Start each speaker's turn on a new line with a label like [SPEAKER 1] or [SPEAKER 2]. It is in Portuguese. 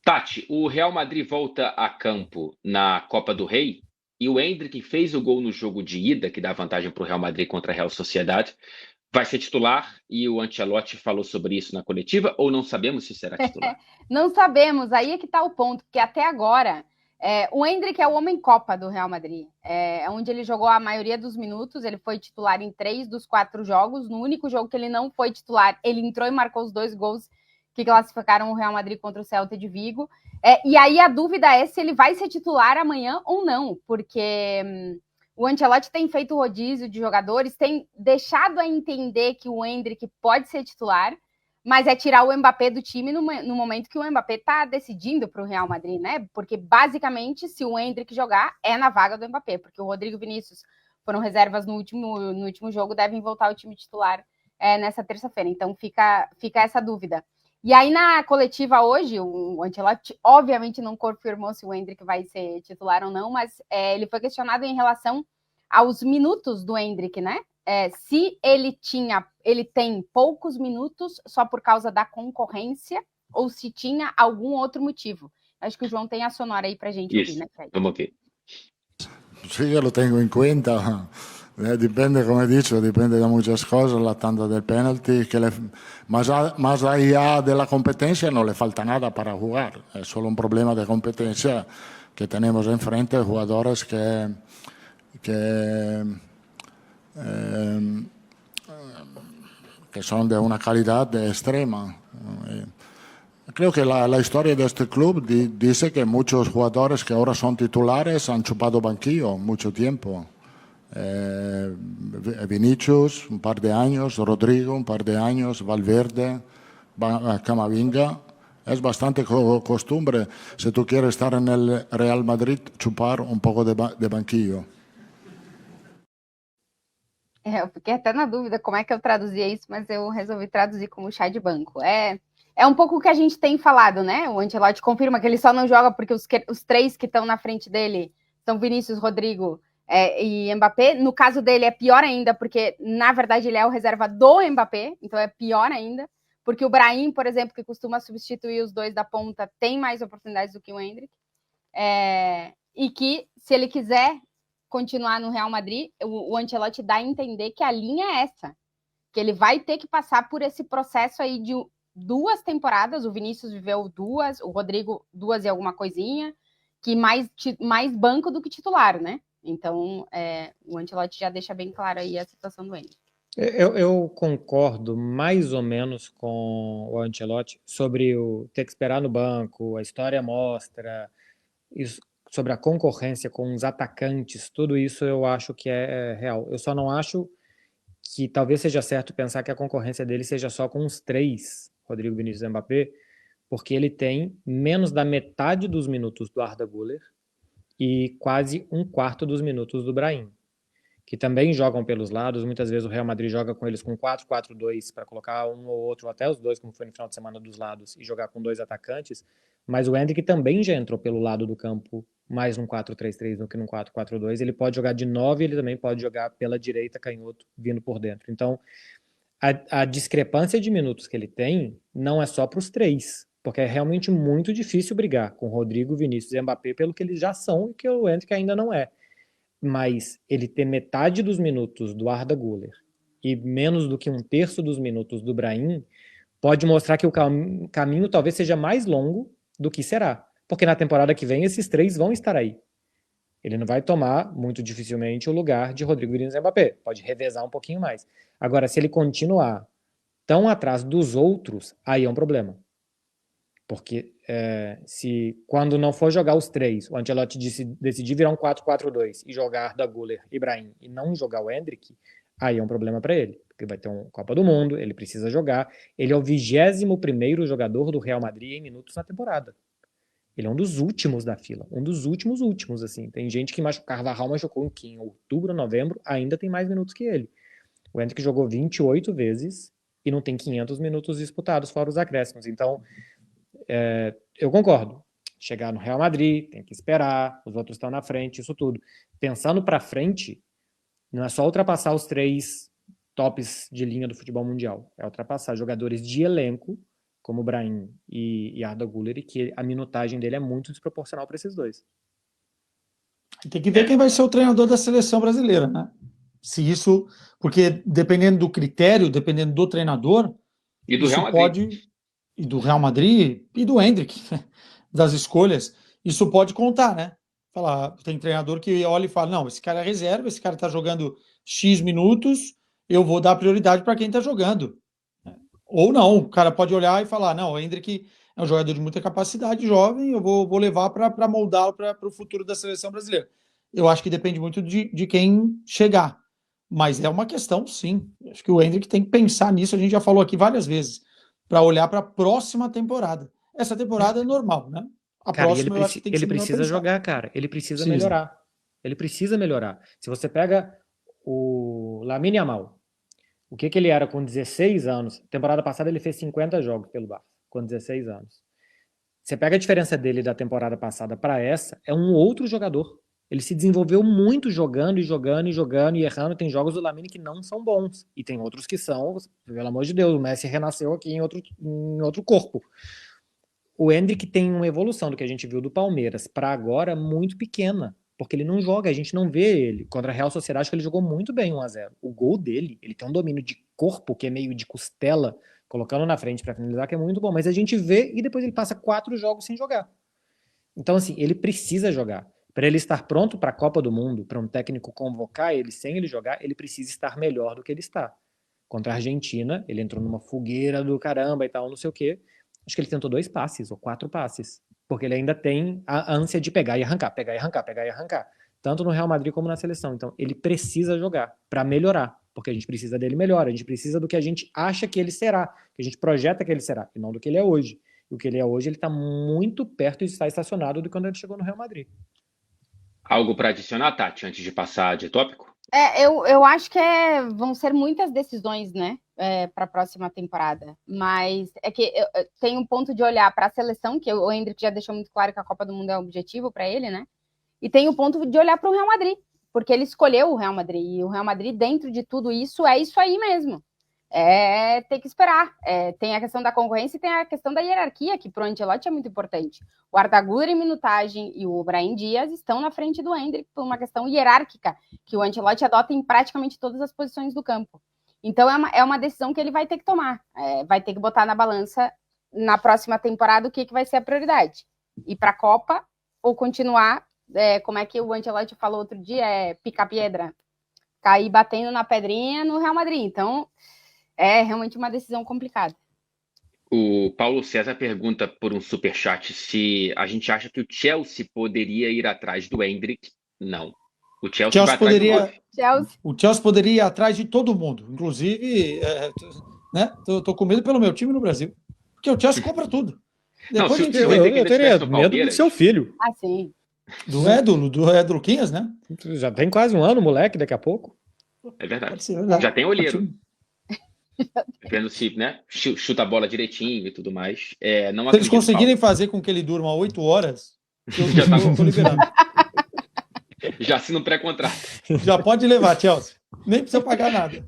[SPEAKER 1] Tati, o Real Madrid volta a campo na Copa do Rei e o Endrick fez o gol no jogo de ida, que dá vantagem para o Real Madrid contra a Real Sociedade. Vai ser titular e o Ancelotti falou sobre isso na coletiva ou não sabemos se será titular?
[SPEAKER 2] Não sabemos, aí é que está o ponto, porque até agora o Endrick é o homem-copa do Real Madrid, onde ele jogou a maioria dos minutos, ele foi titular em 3 dos 4 jogos, no único jogo que ele não foi titular, ele entrou e marcou os 2 gols que classificaram o Real Madrid contra o Celta de Vigo, e aí a dúvida é se ele vai ser titular amanhã ou não, porque o Ancelotti tem feito rodízio de jogadores, tem deixado a entender que o Endrick pode ser titular, mas é tirar o Mbappé do time no momento que o Mbappé está decidindo para o Real Madrid, né? Porque, basicamente, se o Endrick jogar, é na vaga do Mbappé, porque o Rodrigo e Vinícius foram reservas no último jogo, devem voltar ao time titular nessa terça-feira. Então, fica essa dúvida. E aí, na coletiva hoje, o Ancelotti, obviamente, não confirmou se o Endrick vai ser titular ou não, mas ele foi questionado em relação aos minutos do Endrick, né? Se ele tem poucos minutos só por causa da concorrência ou se tinha algum outro motivo. Acho que o João tem a sonora aí para a gente ouvir, né, Fred?
[SPEAKER 1] Vamos ouvir.
[SPEAKER 3] Sí, yo lo tengo en cuenta. Depende, como he dicho, depende de muchas cosas, la tanda del penalti, más allá de la competencia no le falta nada para jugar, es solo un problema de competencia que tenemos enfrente, jugadores que son de una calidad extrema. Creo que la historia de este club dice que muchos jugadores que ahora son titulares han chupado banquillo mucho tiempo. Vinicius, un par de años, Rodrigo, un par de años, Valverde, Camavinga. Es bastante costumbre, se tu quieres estar en el Real Madrid, chupar un poco de banquillo.
[SPEAKER 2] Eu fiquei até na dúvida como é que eu traduzia isso, mas eu resolvi traduzir como chá de banco. É um pouco o que a gente tem falado, né? O Ancelotti confirma que ele só não joga porque os 3 que estão na frente dele são Vinícius, Rodrigo e Mbappé. No caso dele é pior ainda, porque na verdade ele é o reserva do Mbappé, então é pior ainda, porque o Brahim, por exemplo, que costuma substituir os 2 da ponta, tem mais oportunidades do que o Endrick. E que se ele quiser continuar no Real Madrid, o Ancelotti dá a entender que a linha é essa, que ele vai ter que passar por esse processo aí de 2 temporadas, o Vinícius viveu 2, o Rodrigo 2 e alguma coisinha, que mais banco do que titular, né? Então, o Ancelotti já deixa bem claro aí a situação do Endrick.
[SPEAKER 4] Eu concordo mais ou menos com o Ancelotti sobre o ter que esperar no banco, a história mostra, isso, sobre a concorrência com os atacantes, tudo isso eu acho que é real. Eu só não acho que talvez seja certo pensar que a concorrência dele seja só com os 3, Rodrigo, Vinícius e Mbappé, porque ele tem menos da metade dos minutos do Arda Güler e quase 1/4 dos minutos do Brahim, que também jogam pelos lados. Muitas vezes o Real Madrid joga com eles com 4-4-2 para colocar um ou outro, até os 2, como foi no final de semana, dos lados, e jogar com 2 atacantes, mas o Endrick também já entrou pelo lado do campo, mais num 4-3-3 do que num 4-4-2, ele pode jogar de 9, ele também pode jogar pela direita, canhoto, vindo por dentro. Então, a discrepância de minutos que ele tem não é só para os 3, porque é realmente muito difícil brigar com Rodrigo, Vinícius e Mbappé pelo que eles já são e que o Endrick ainda não é. Mas ele ter metade dos minutos do Arda Güler e menos do que 1/3 dos minutos do Brahim pode mostrar que o caminho talvez seja mais longo do que será, porque na temporada que vem esses 3 vão estar aí. Ele não vai tomar, muito dificilmente, o lugar de Rodrigo, Vinícius e Mbappé, pode revezar um pouquinho mais. Agora, se ele continuar tão atrás dos outros, aí é um problema. Porque se quando não for jogar os 3, o Ancelotti decidir virar um 4-4-2 e jogar Arda Güler e Brahim e não jogar o Endrick, aí é um problema para ele. Porque vai ter uma Copa do Mundo, ele precisa jogar. Ele é o 21º jogador do Real Madrid em minutos na temporada. Ele é um dos últimos da fila. Um dos últimos, assim. Tem gente que Carvajal machucou em outubro, novembro, ainda tem mais minutos que ele. O Endrick jogou 28 vezes e não tem 500 minutos disputados, fora os acréscimos. Então, eu concordo. Chegar no Real Madrid, tem que esperar, os outros estão na frente, isso tudo. Pensando para frente, não é só ultrapassar os 3 tops de linha do futebol mundial. É ultrapassar jogadores de elenco como Brahim e Arda Güler, e que a minutagem dele é muito desproporcional para esses dois.
[SPEAKER 5] Tem que ver quem vai ser o treinador da seleção brasileira, né? Se isso, porque dependendo do critério, dependendo do treinador,
[SPEAKER 1] E do
[SPEAKER 5] isso
[SPEAKER 1] Real Madrid.
[SPEAKER 5] pode, e do Real Madrid e do Endrick, das escolhas, isso pode contar, né? Falar, tem treinador que olha e fala, não, esse cara é reserva, esse cara tá jogando X minutos, eu vou dar prioridade para quem tá jogando. Ou não, o cara pode olhar e falar, não, o Endrick é um jogador de muita capacidade, jovem, eu vou levar para moldá-lo para o futuro da seleção brasileira. Eu acho que depende muito de quem chegar. Mas é uma questão, sim. Acho que o Endrick tem que pensar nisso, a gente já falou aqui várias vezes, para olhar para a próxima temporada. Essa temporada é normal, né? A
[SPEAKER 4] Cara,
[SPEAKER 5] próxima eu acho que tem que
[SPEAKER 4] ele
[SPEAKER 5] ser melhor
[SPEAKER 4] precisa
[SPEAKER 5] pensar.
[SPEAKER 4] jogar, cara. Ele precisa
[SPEAKER 5] Precisa.
[SPEAKER 4] melhorar. Ele precisa melhorar. Se você pega o Lamine Yamal, o que ele era com 16 anos? Temporada passada ele fez 50 jogos pelo Barça, com 16 anos. Você pega a diferença dele da temporada passada para essa, é um outro jogador. Ele se desenvolveu muito jogando e errando. Tem jogos do Lamine que não são bons. E tem outros que são, pelo amor de Deus, o Messi renasceu aqui em outro corpo. O Endrick tem uma evolução do que a gente viu do Palmeiras para agora muito pequena, porque ele não joga, a gente não vê ele. Contra a Real Sociedade, acho que ele jogou muito bem 1-0. O gol dele, ele tem um domínio de corpo que é meio de costela, colocando na frente para finalizar, que é muito bom. Mas a gente vê e depois ele passa 4 jogos sem jogar. Então, assim, ele precisa jogar. Para ele estar pronto para a Copa do Mundo, para um técnico convocar ele sem ele jogar, ele precisa estar melhor do que ele está. Contra a Argentina, ele entrou numa fogueira do caramba e tal, não sei o quê. Acho que ele tentou 2 passes ou 4 passes, porque ele ainda tem a ânsia de pegar e arrancar, pegar e arrancar, pegar e arrancar, tanto no Real Madrid como na seleção. Então, ele precisa jogar para melhorar, porque a gente precisa dele melhor, a gente precisa do que a gente acha que ele será, que a gente projeta que ele será, e não do que ele é hoje. E o que ele é hoje, ele está muito perto de estar estacionado do quando ele chegou no Real Madrid.
[SPEAKER 1] Algo para adicionar, Tati, antes de passar de tópico?
[SPEAKER 2] Eu acho que vão ser muitas decisões, né, para a próxima temporada. Mas é que tem um ponto de olhar para a seleção, que o Endrick já deixou muito claro que a Copa do Mundo é um objetivo para ele, né? E tem o ponto de olhar para o Real Madrid, porque ele escolheu o Real Madrid. E o Real Madrid, dentro de tudo isso, é isso aí mesmo. Tem que esperar. Tem a questão da concorrência e tem a questão da hierarquia, que para o Ancelotti é muito importante. O Arda Güler em minutagem e o Brahim Dias estão na frente do Endrick por uma questão hierárquica, que o Ancelotti adota em praticamente todas as posições do campo. Então é uma decisão que ele vai ter que tomar. Vai ter que botar na balança na próxima temporada o que vai ser a prioridade. Ir para a Copa ou continuar, como é que o Ancelotti falou outro dia, picar pedra. Cair batendo na pedrinha no Real Madrid. Então, é realmente uma decisão complicada.
[SPEAKER 1] O Paulo César pergunta por um superchat se a gente acha que o Chelsea poderia ir atrás do Endrick. Não. O Chelsea vai atrás do
[SPEAKER 5] O Chelsea poderia ir atrás de todo mundo. Inclusive, né? Tô com medo pelo meu time no Brasil. Porque o Chelsea compra tudo.
[SPEAKER 1] Depois
[SPEAKER 4] eu teria medo do seu filho.
[SPEAKER 2] Ah, sim.
[SPEAKER 5] Do Luquinhas, né?
[SPEAKER 4] Já tem quase um ano, moleque, daqui a pouco.
[SPEAKER 1] É verdade.
[SPEAKER 5] Pode ser, verdade.
[SPEAKER 1] Já tem olheiro. Vendo se, né, chuta a bola direitinho e tudo mais. Não
[SPEAKER 5] se eles conseguirem fazer com que ele durma 8 horas, eu tô liberando.
[SPEAKER 1] Já assina um pré-contrato.
[SPEAKER 5] Já pode levar, Chelsea. Nem precisa pagar nada.